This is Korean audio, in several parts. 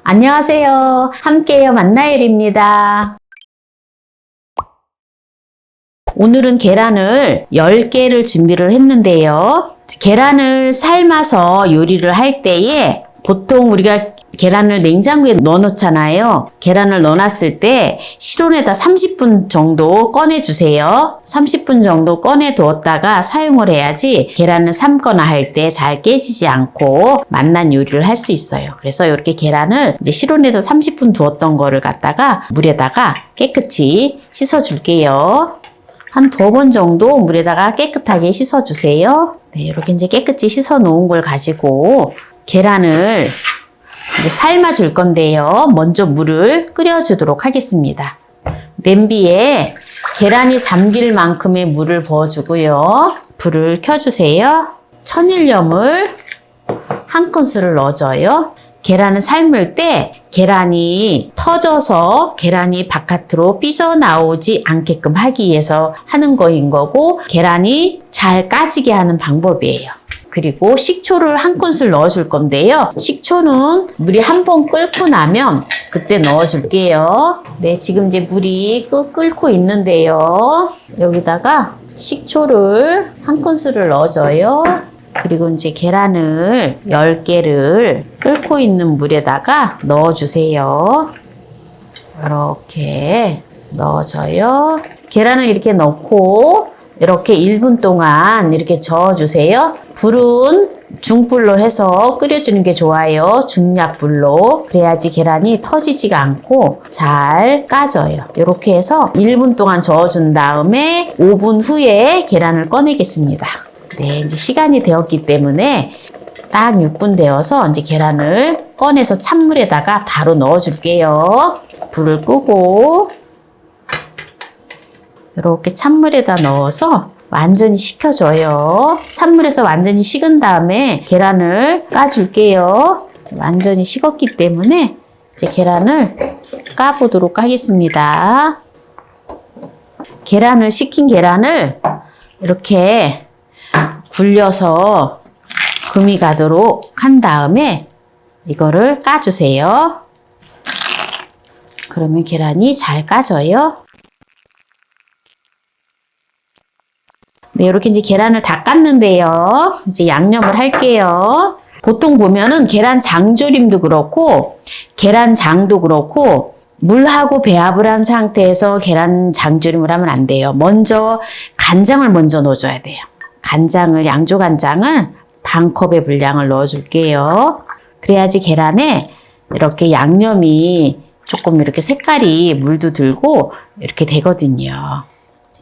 안녕하세요. 함께요 만나요리입니다. 오늘은 계란을 10개를 준비를 했는데요. 계란을 삶아서 요리를 할 때에 보통 우리가 계란을 냉장고에 넣어 놓잖아요. 계란을 넣어놨을 때 실온에다 30분 정도 꺼내 주세요. 30분 정도 꺼내 두었다가 사용을 해야지 계란을 삶거나 할 때 잘 깨지지 않고 맛난 요리를 할 수 있어요. 그래서 이렇게 계란을 이제 실온에다 30분 두었던 거를 갖다가 물에다가 깨끗이 씻어 줄게요. 한 2번 정도 물에다가 깨끗하게 씻어 주세요. 네, 이렇게 이제 깨끗이 씻어 놓은 걸 가지고 계란을 이제 삶아 줄 건데요. 먼저 물을 끓여 주도록 하겠습니다. 냄비에 계란이 잠길 만큼의 물을 부어 주고요. 불을 켜 주세요. 천일염을 한 큰술을 넣어줘요. 계란을 삶을 때 계란이 터져서 계란이 바깥으로 삐져나오지 않게끔 하기 위해서 하는 거인 거고, 계란이 잘 까지게 하는 방법이에요. 그리고 식초를 한 큰술 넣어줄 건데요. 식초는 물이 한번 끓고 나면 그때 넣어줄게요. 네, 지금 이제 물이 끓고 있는데요. 여기다가 식초를 한 큰술을 넣어줘요. 그리고 이제 계란을 10개를 끓고 있는 물에다가 넣어주세요. 이렇게 넣어줘요. 계란을 이렇게 넣고 이렇게 1분 동안 이렇게 저어주세요. 불은 중불로 해서 끓여주는 게 좋아요. 중약불로. 그래야지 계란이 터지지가 않고 잘 까져요. 이렇게 해서 1분 동안 저어준 다음에 5분 후에 계란을 꺼내겠습니다. 네, 이제 시간이 되었기 때문에 딱 6분 되어서 이제 계란을 꺼내서 찬물에다가 바로 넣어줄게요. 불을 끄고 이렇게 찬물에다 넣어서 완전히 식혀줘요. 찬물에서 완전히 식은 다음에 계란을 까줄게요. 완전히 식었기 때문에 이제 계란을 까보도록 하겠습니다. 식힌 계란을 이렇게 굴려서 금이 가도록 한 다음에 이거를 까주세요. 그러면 계란이 잘 까져요. 네, 이렇게 이제 계란을 다 깠는데요. 이제 양념을 할게요. 보통 보면은 계란 장조림도 그렇고 계란장도 그렇고 물하고 배합을 한 상태에서 계란 장조림을 하면 안 돼요. 먼저 간장을 먼저 넣어줘야 돼요. 양조간장을 반컵의 분량을 넣어줄게요. 그래야지 계란에 이렇게 양념이 조금 이렇게 색깔이 물도 들고 이렇게 되거든요.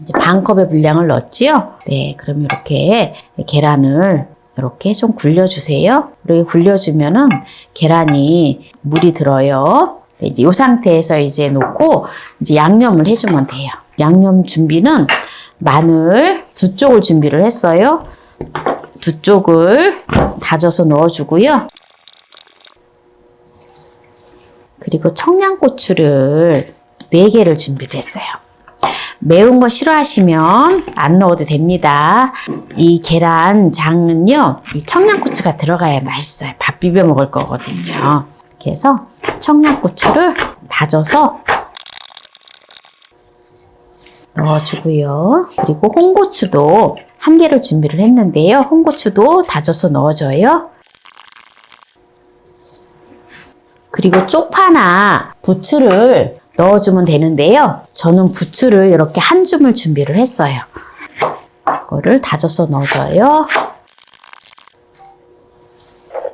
이제 반컵의 분량을 넣었지요? 네, 그럼 이렇게 계란을 이렇게 좀 굴려주세요. 이렇게 굴려주면은 계란이 물이 들어요. 네, 이제 이 상태에서 이제 놓고 이제 양념을 해주면 돼요. 양념 준비는 마늘 2쪽을 준비를 했어요. 2쪽을 다져서 넣어주고요. 그리고 청양고추를 4개를 준비를 했어요. 매운 거 싫어하시면 안 넣어도 됩니다. 이 계란장은요, 이 청양고추가 들어가야 맛있어요. 밥 비벼 먹을 거거든요. 그래서 청양고추를 다져서 넣어주고요. 그리고 홍고추도 1개를 준비를 했는데요. 홍고추도 다져서 넣어줘요. 그리고 쪽파나 부추를 넣어주면 되는데요. 저는 부추를 이렇게 한 줌을 준비를 했어요. 이거를 다져서 넣어줘요.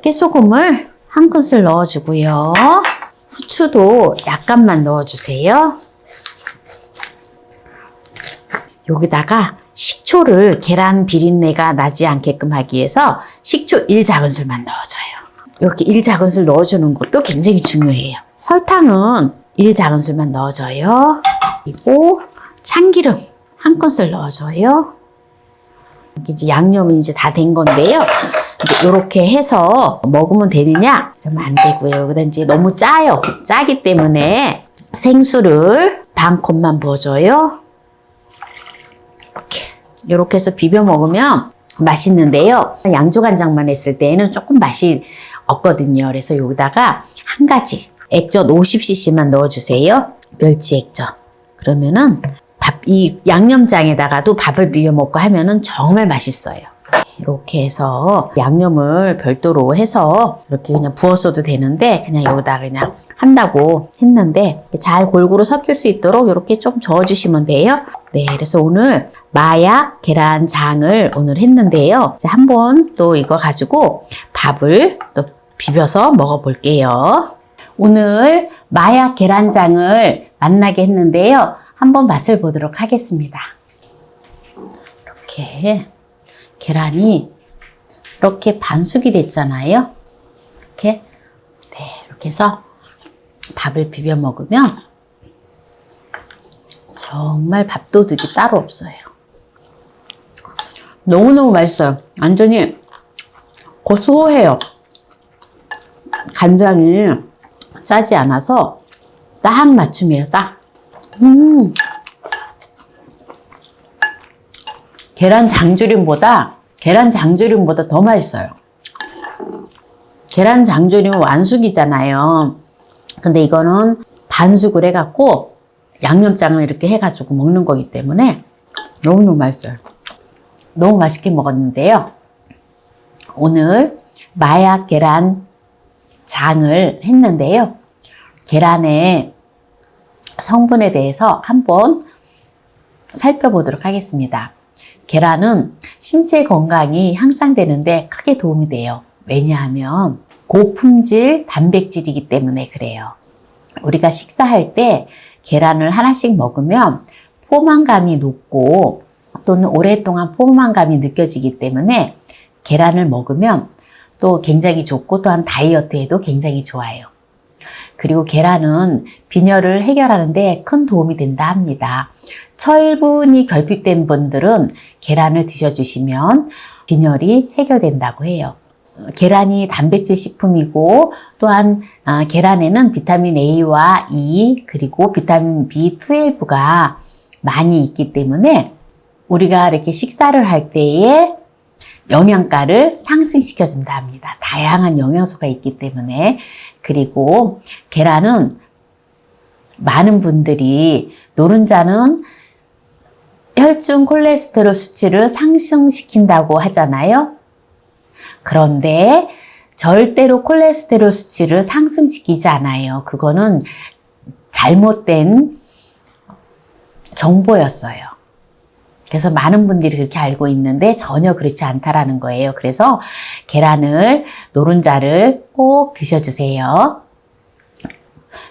깨소금을 한 큰술 넣어주고요. 후추도 약간만 넣어주세요. 여기다가 식초를 계란 비린내가 나지 않게끔 하기 위해서 식초 1작은술만 넣어줘요. 이렇게 1작은술 넣어주는 것도 굉장히 중요해요. 설탕은 1작은술만 넣어줘요. 그리고 참기름 한 큰술 넣어줘요. 이제 양념이 이제 다 된 건데요. 이제 이렇게 해서 먹으면 되느냐? 그러면 안 되고요. 여기다 이제 너무 짜요. 짜기 때문에 생수를 반컵만 부어줘요. 이렇게 해서 비벼 먹으면 맛있는데요. 양조간장만 했을 때에는 조금 맛이 없거든요. 그래서 여기다가 한 가지 액젓 50cc만 넣어주세요. 멸치 액젓. 그러면은 이 양념장에다가도 밥을 비벼 먹고 하면은 정말 맛있어요. 이렇게 해서 양념을 별도로 해서 이렇게 그냥 부었어도 되는데 그냥 여기다 그냥 한다고 했는데 잘 골고루 섞일 수 있도록 이렇게 좀 저어주시면 돼요. 네, 그래서 오늘 마약 계란장을 오늘 했는데요. 이제 한번 또 이거 가지고 밥을 또 비벼서 먹어볼게요. 오늘 마약 계란장을 만나게 했는데요. 한번 맛을 보도록 하겠습니다. 이렇게 계란이 이렇게 반숙이 됐잖아요. 이렇게 해서 밥을 비벼 먹으면 정말 밥도둑이 따로 없어요. 너무너무 맛있어요. 완전히 고소해요. 간장이 짜지 않아서 딱 맞춤이에요. 딱. 계란 장조림보다 더 맛있어요. 계란 장조림은 완숙이잖아요. 근데 이거는 반숙을 해갖고 양념장을 이렇게 해가지고 먹는 거기 때문에 너무너무 맛있어요. 너무 맛있게 먹었는데요. 오늘 마약 계란 장을 했는데요. 계란의 성분에 대해서 한번 살펴보도록 하겠습니다. 계란은 신체 건강이 향상되는데 크게 도움이 돼요. 왜냐하면 고품질 단백질이기 때문에 그래요. 우리가 식사할 때 계란을 하나씩 먹으면 포만감이 높고 또는 오랫동안 포만감이 느껴지기 때문에 계란을 먹으면 또 굉장히 좋고 또한 다이어트에도 굉장히 좋아요. 그리고 계란은 빈혈을 해결하는 데 큰 도움이 된다 합니다. 철분이 결핍된 분들은 계란을 드셔주시면 빈혈이 해결된다고 해요. 계란이 단백질 식품이고 또한 계란에는 비타민 A와 E 그리고 비타민 B12가 많이 있기 때문에 우리가 이렇게 식사를 할 때에 영양가를 상승시켜 준다 합니다. 다양한 영양소가 있기 때문에. 그리고 계란은 많은 분들이 노른자는 혈중 콜레스테롤 수치를 상승시킨다고 하잖아요. 그런데 절대로 콜레스테롤 수치를 상승시키지 않아요. 그거는 잘못된 정보였어요. 그래서 많은 분들이 그렇게 알고 있는데 전혀 그렇지 않다라는 거예요. 그래서 계란을, 노른자를 꼭 드셔주세요.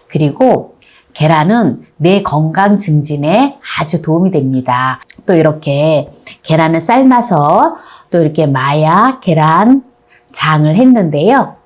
그리고 계란은 뇌 건강 증진에 아주 도움이 됩니다. 또 이렇게 계란을 삶아서 또 이렇게 마약 계란 장을 했는데요.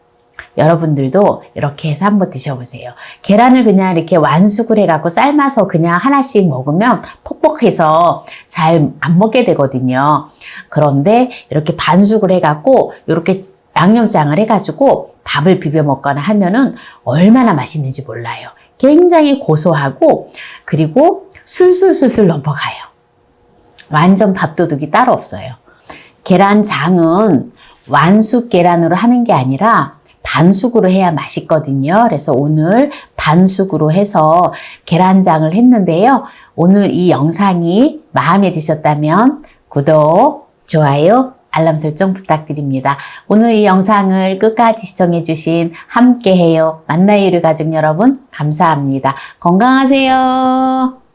여러분들도 이렇게 해서 한번 드셔보세요. 계란을 그냥 이렇게 완숙을 해갖고 삶아서 그냥 하나씩 먹으면 퍽퍽해서 잘 안 먹게 되거든요. 그런데 이렇게 반숙을 해갖고 이렇게 양념장을 해가지고 밥을 비벼 먹거나 하면은 얼마나 맛있는지 몰라요. 굉장히 고소하고 그리고 술술술술 넘어가요. 완전 밥도둑이 따로 없어요. 계란장은 완숙 계란으로 하는 게 아니라 반숙으로 해야 맛있거든요. 그래서 오늘 반숙으로 해서 계란장을 했는데요. 오늘 이 영상이 마음에 드셨다면 구독, 좋아요, 알람 설정 부탁드립니다. 오늘 이 영상을 끝까지 시청해주신 함께해요 만나요 유리 가족 여러분 감사합니다. 건강하세요.